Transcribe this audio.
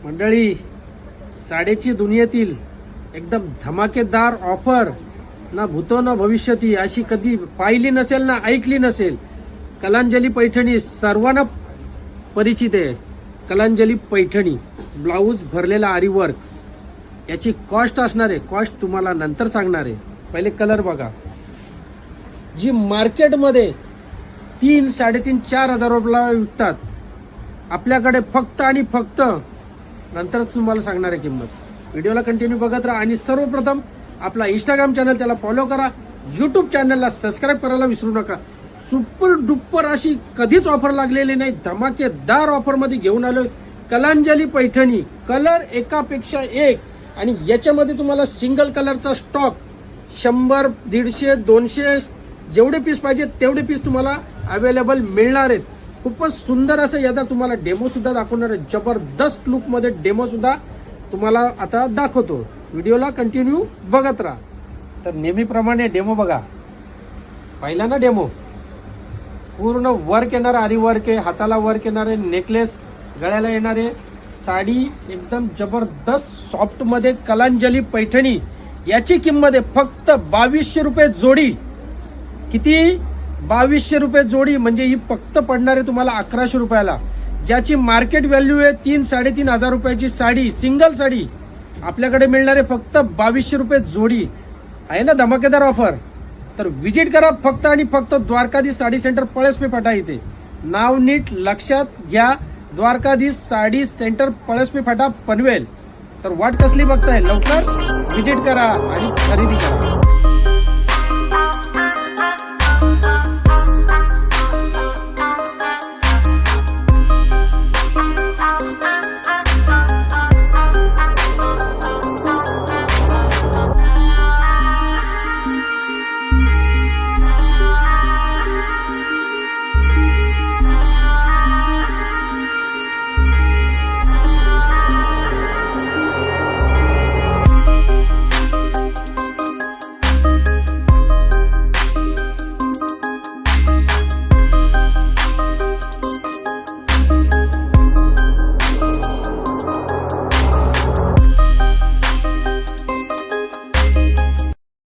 मंडळी, साडीची दुनियेतील एकदम धमाकेदार ऑफर ना भूतो ना भविष्यती अशी कधी पाहिली नसेल ना ऐकली नसेल. कलांजली पैठणी सर्वांना परिचित आहे. कलांजली पैठणी ब्लाऊज भरलेला आरी वर्क, याची कॉस्ट असणार आहे. कॉस्ट तुम्हाला नंतर सांगणार आहे. पहिले कलर बघा. जी मार्केटमध्ये 3, 3.5, 4,000 रुपयाला विकतात, आपल्याकडे फक्त आणि फक्त नंतरच तुम्हाला सांगणार आहे किंमत. व्हिडिओला कंटिन्यू बघत राहा आणि सर्वप्रथम आपला इंस्टाग्राम चॅनल त्याला फॉलो करा. यूट्यूब चॅनलला सबस्क्राईब करायला विसरू नका. सुपर डुपर अशी कधीच ऑफर लागलेली नाही. धमाकेदार ऑफर मध्ये घेऊन आलोय कलांजली पैठणी. कलर एकापेक्षा एक आणि याच्यामध्ये तुम्हाला सिंगल कलरचा स्टॉक 100, 150, 200 जेवढे पीस पाहिजे तेवढे पीस तुम्हाला अवेलेबल मिळणार आहेत. खूपच सुंदर असं याचा तुम्हाला डेमो सुद्धा दाखवणार आहे. जबरदस्त लुक मध्ये डेमो सुद्धा तुम्हाला आता दाखवतो. व्हिडिओला कंटिन्यू बघत राहा. तर नेहमीप्रमाणे डेमो बघा. पहिला ना डेमो पूर्ण वर्क येणार, आरी वर्क आहे, हाताला वर्क येणार आहे, नेकलेस गळ्याला येणार आहे. साडी एकदम जबरदस्त सॉफ्ट मध्ये कलांजली पैठणी. याची किंमत आहे फक्त 2200 रुपये जोडी. किती? 2200 रुपये जोडी. म्हणजे ही फक्त पडणार आहे तुम्हाला 1100 रुपयाला. ज्याची मार्केट व्हॅल्यू आहे 3, 3,500 रुपयाची साडी, सिंगल साडी आपल्याकडे मिळणार आहे फक्त 2200 रुपये जोडी. आहे ना धमाकेदार ऑफर. तर विजिट करा फक्त आणि फक्त द्वारकाधीश साडी सेंटर पळसपे फाटा इथे. नाव नीट लक्षात घ्या, द्वारकाधीश साडी सेंटर पळसपे फाटा पनवेल. तर वाट कसली बघताय, लवकर विजिट करा आणि खरेदी करा.